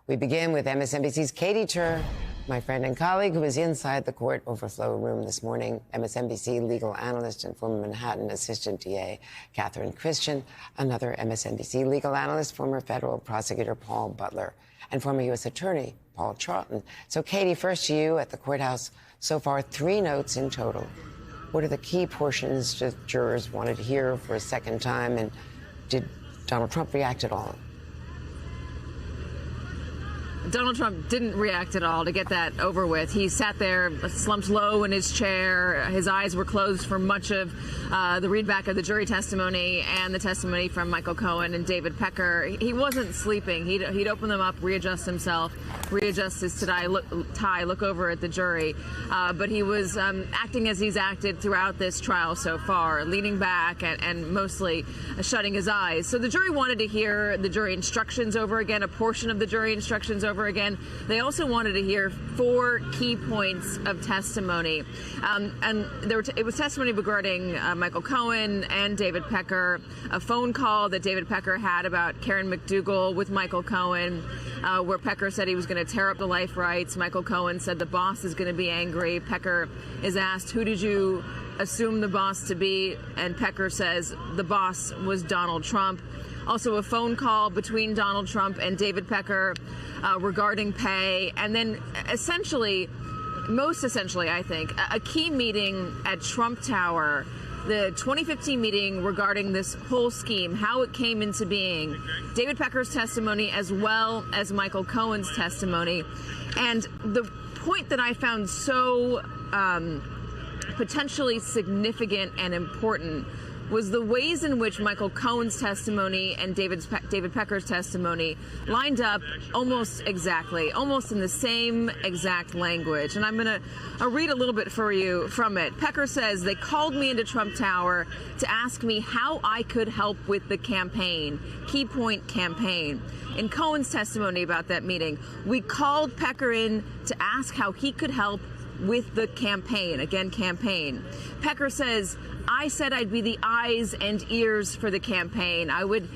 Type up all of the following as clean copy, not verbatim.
We begin with MSNBC's Katy Tur, my friend and colleague who was inside the court overflow room this morning, MSNBC legal analyst and former Manhattan assistant DA Catherine Christian, another MSNBC legal analyst, former federal prosecutor Paul Butler, and former U.S. Attorney Paul Charlton. So, Katy, first to you at the courthouse. So far, 3 notes in total. What are the key portions that jurors wanted to hear for a second time, and did Donald Trump react at all? Donald Trump didn't react at all, to get that over with. He sat there slumped low in his chair. His eyes were closed for much of the readback of the jury testimony and the testimony from Michael Cohen and David Pecker. He wasn't sleeping. He'd open them up, readjust himself, readjust his tie, look over at the jury. But he was acting as he's acted throughout this trial so far, leaning back and mostly shutting his eyes. So the jury wanted to hear the jury instructions over again, a portion of the jury instructions over again. They also wanted to hear 4 key points of testimony. And it was testimony regarding Michael Cohen and David Pecker, a phone call that David Pecker had about Karen McDougal with Michael Cohen, where Pecker said he was going to tear up the life rights. Michael Cohen said the boss is going to be angry. Pecker is asked, who did you assume the boss to be? And Pecker says the boss was Donald Trump. Also a phone call between Donald Trump and David Pecker regarding pay. And then most essentially, I think, a key meeting at Trump Tower, the 2015 meeting regarding this whole scheme, how it came into being, David Pecker's testimony as well as Michael Cohen's testimony. And the point that I found so potentially significant and important was the ways in which Michael Cohen's testimony and David Pecker's testimony lined up almost exactly, almost in the same exact language. And I'm going to read a little bit for you from it. Pecker says, they called me into Trump Tower to ask me how I could help with the campaign, key point campaign. In Cohen's testimony about that meeting, we called Pecker in to ask how he could help with the campaign, again, campaign. Pecker says, I said I'd be the eyes and ears for the campaign. I would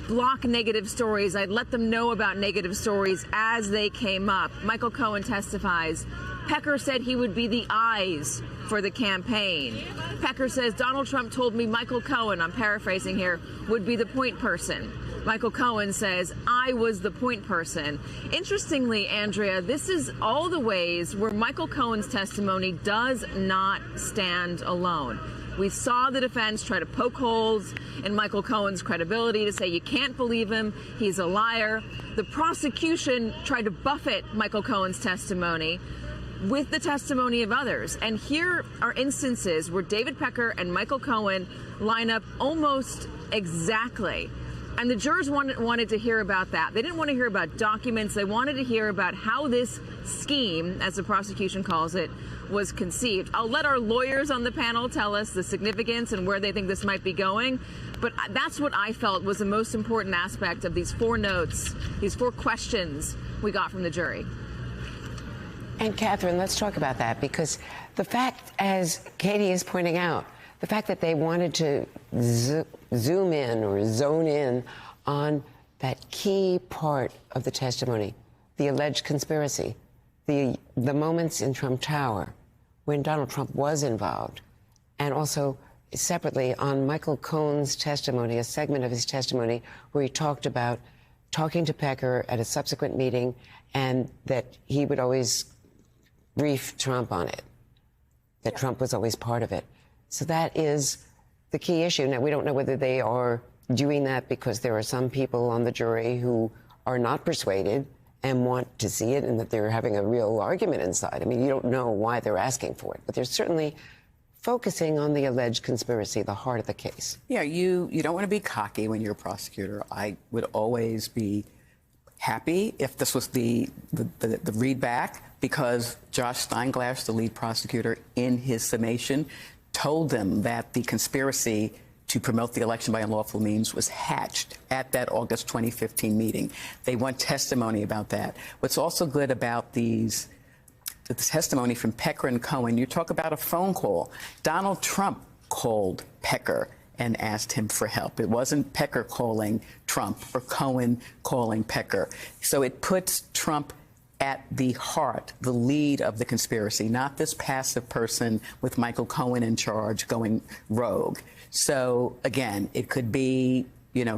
block negative stories. I'd let them know about negative stories as they came up. Michael Cohen testifies. Pecker said he would be the eyes for the campaign. Pecker says Donald Trump told me Michael Cohen, I'm paraphrasing here, would be the point person. Michael Cohen says, I was the point person. Interestingly, Andrea, this is all the ways where Michael Cohen's testimony does not stand alone. We saw the defense try to poke holes in Michael Cohen's credibility to say you can't believe him, he's a liar. The prosecution tried to buffet Michael Cohen's testimony with the testimony of others. And here are instances where David Pecker and Michael Cohen line up almost exactly. And the jurors wanted to hear about that. They didn't want to hear about documents. They wanted to hear about how this scheme, as the prosecution calls it, was conceived. I'll let our lawyers on the panel tell us the significance and where they think this might be going. But that's what I felt was the most important aspect of these 4 notes, these 4 questions we got from the jury. And Catherine, let's talk about that, because the fact, as Katy is pointing out, the fact that they wanted to zoom in or zone in on that key part of the testimony, the alleged conspiracy, the moments in Trump Tower when Donald Trump was involved, and also separately on Michael Cohen's testimony, a segment of his testimony where he talked about talking to Pecker at a subsequent meeting and that he would always brief Trump on it, that Trump was always part of it. So that is the key issue. Now, we don't know whether they are doing that because there are some people on the jury who are not persuaded and want to see it, and that they're having a real argument inside. I mean, you don't know why they're asking for it, but they're certainly focusing on the alleged conspiracy, the heart of the case. Yeah, you don't want to be cocky when you're a prosecutor. I would always be happy if this was the readback, because Josh Steinglass, the lead prosecutor, in his summation, told them that the conspiracy to promote the election by unlawful means was hatched at that August 2015 meeting. They want testimony about that. What's also good about the testimony from Pecker and Cohen, you talk about a phone call. Donald Trump called Pecker and asked him for help. It wasn't Pecker calling Trump or Cohen calling Pecker. So it puts Trump at the heart, the lead of the conspiracy, not this passive person with Michael Cohen in charge going rogue. So again, it could be,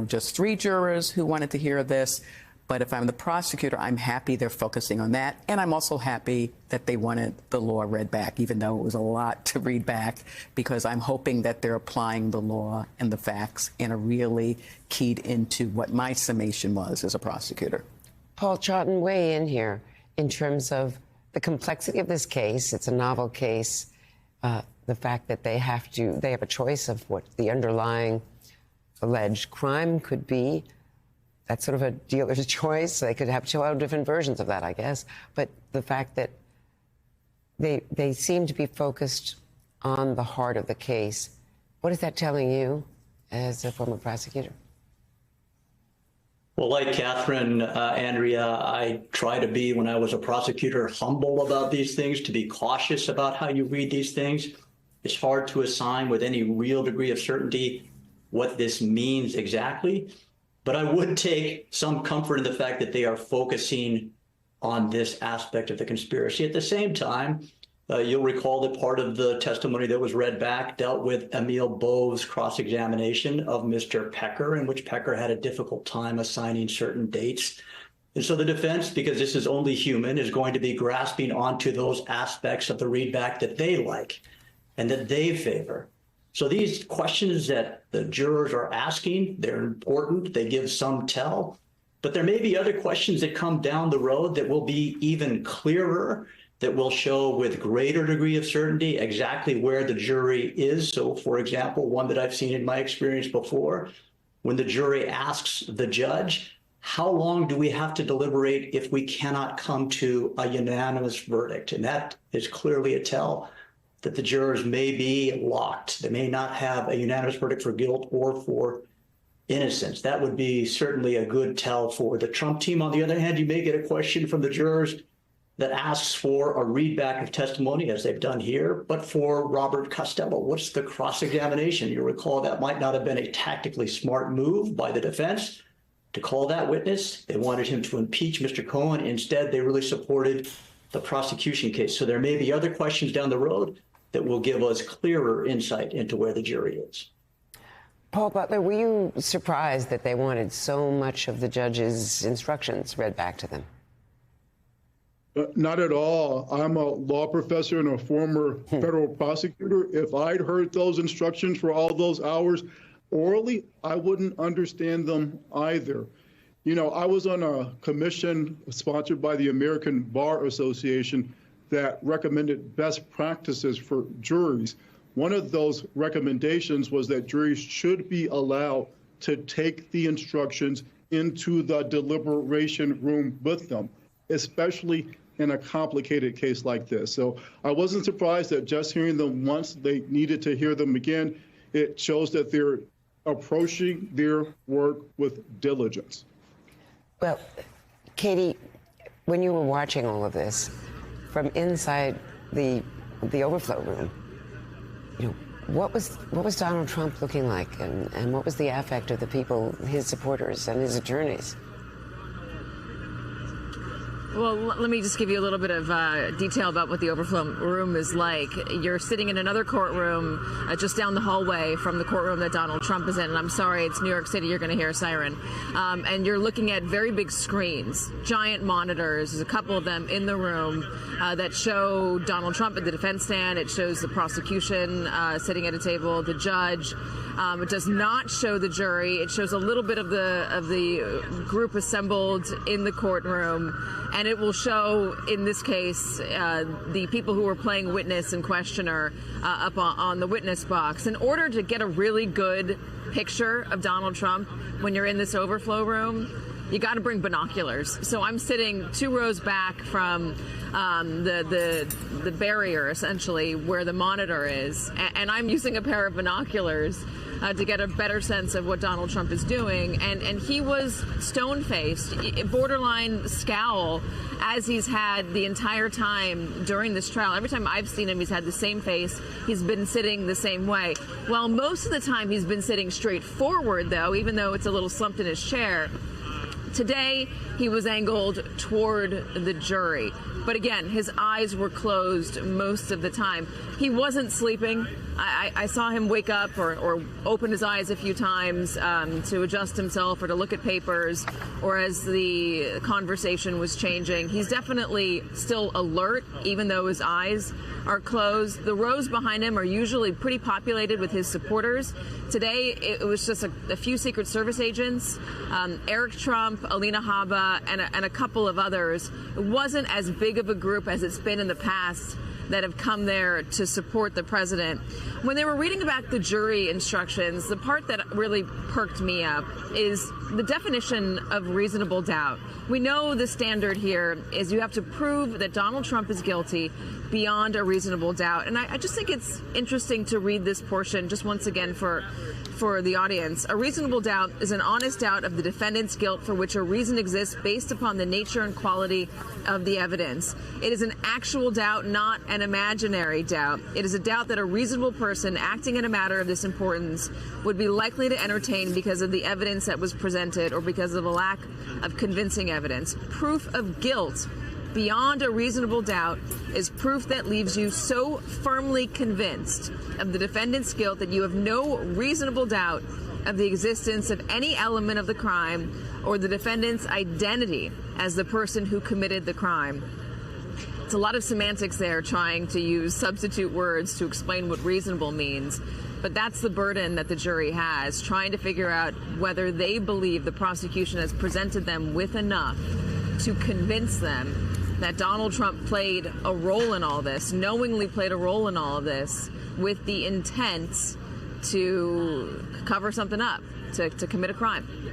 just 3 jurors who wanted to hear this. But if I'm the prosecutor, I'm happy they're focusing on that. And I'm also happy that they wanted the law read back, even though it was a lot to read back, because I'm hoping that they're applying the law and the facts and are really keyed into what my summation was as a prosecutor. Paul Chawton, weigh in here in terms of the complexity of this case. It's a novel case. The fact that they have a choice of what the underlying alleged crime could be. That's sort of a dealer's choice. They could have 2 different versions of that, I guess. But the fact that they seem to be focused on the heart of the case, what is that telling you as a former prosecutor? Well, like Catherine, Andrea, I try to be, when I was a prosecutor, humble about these things, to be cautious about how you read these things. It's hard to assign with any real degree of certainty what this means exactly. But I would take some comfort in the fact that they are focusing on this aspect of the conspiracy. At the same time, you'll recall that part of the testimony that was read back dealt with Emil Bove's cross-examination of Mr. Pecker, in which Pecker had a difficult time assigning certain dates. And so the defense, because this is only human, is going to be grasping onto those aspects of the readback that they like and that they favor. So these questions that the jurors are asking, they're important. They give some tell. But there may be other questions that come down the road that will be even clearer, that will show with greater degree of certainty exactly where the jury is. So, for example, one that I've seen in my experience before, when the jury asks the judge, how long do we have to deliberate if we cannot come to a unanimous verdict? And that is clearly a tell that the jurors may be locked. They may not have a unanimous verdict for guilt or for innocence. That would be certainly a good tell for the Trump team. On the other hand, you may get a question from the jurors that asks for a readback of testimony, as they've done here, but for Robert Costello. What's the cross-examination? You recall that might not have been a tactically smart move by the defense to call that witness. They wanted him to impeach Mr. Cohen. Instead, they really supported the prosecution case. So there may be other questions down the road that will give us clearer insight into where the jury is. Paul Butler, were you surprised that they wanted so much of the judge's instructions read back to them? Not at all. I'm a law professor and a former federal prosecutor. If I'd heard those instructions for all those hours orally, I wouldn't understand them either. I was on a commission sponsored by the American Bar Association that recommended best practices for juries. One of those recommendations was that juries should be allowed to take the instructions into the deliberation room with them, especially in a complicated case like this. So I wasn't surprised that just hearing them once, they needed to hear them again. It shows that they're approaching their work with diligence. Well, Katie, when you were watching all of this from inside the overflow room, what was Donald Trump looking like, and what was the affect of the people, his supporters and his attorneys? Well, let me just give you a little bit of detail about what the overflow room is like. You're sitting in another courtroom just down the hallway from the courtroom that Donald Trump is in. And I'm sorry, it's New York City. You're going to hear a siren. And you're looking at very big screens, giant monitors. There's a couple of them in the room that show Donald Trump at the defense stand. It shows the prosecution sitting at a table, the judge. It does not show the jury. It shows a little bit of the group assembled in the courtroom. And it will show, in this case, the people who were playing witness and questioner up on the witness box. In order to get a really good picture of Donald Trump when you're in this overflow room, you got to bring binoculars. So I'm sitting 2 rows back from the barrier, essentially, where the monitor is. And I'm using a pair of binoculars to get a better sense of what Donald Trump is doing. And he was stone-faced, borderline scowl, as he's had the entire time during this trial. Every time I've seen him, he's had the same face. He's been sitting the same way. Well, most of the time he's been sitting straight forward, though, even though it's a little slumped in his chair. Today, he was angled toward the jury. But again, his eyes were closed most of the time. He wasn't sleeping. I saw him wake up or open his eyes a few times to adjust himself or to look at papers, or as the conversation was changing. He's definitely still alert, even though his eyes are closed. The rows behind him are usually pretty populated with his supporters. Today, it was just a few Secret Service agents, Eric Trump, Alina Habba, and a couple of others. It wasn't as big of a group as it's been in the past that have come there to support the president. When they were reading about the jury instructions, the part that really perked me up is the definition of reasonable doubt. We know the standard here is you have to prove that Donald Trump is guilty beyond a reasonable doubt. And I just think it's interesting to read this portion just once again for the audience. A reasonable doubt is an honest doubt of the defendant's guilt for which a reason exists based upon the nature and quality of the evidence. It is an actual doubt, not an imaginary doubt. It is a doubt that a reasonable person acting in a matter of this importance would be likely to entertain because of the evidence that was presented or because of a lack of convincing evidence. Proof of guilt beyond a reasonable doubt is proof that leaves you so firmly convinced of the defendant's guilt that you have no reasonable doubt of the existence of any element of the crime or the defendant's identity as the person who committed the crime. It's a lot of semantics there, trying to use substitute words to explain what reasonable means. But that's the burden that the jury has, trying to figure out whether they believe the prosecution has presented them with enough to convince them that Donald Trump played a role in all this, knowingly played a role in all of this, with the intent to cover something up, to commit a crime.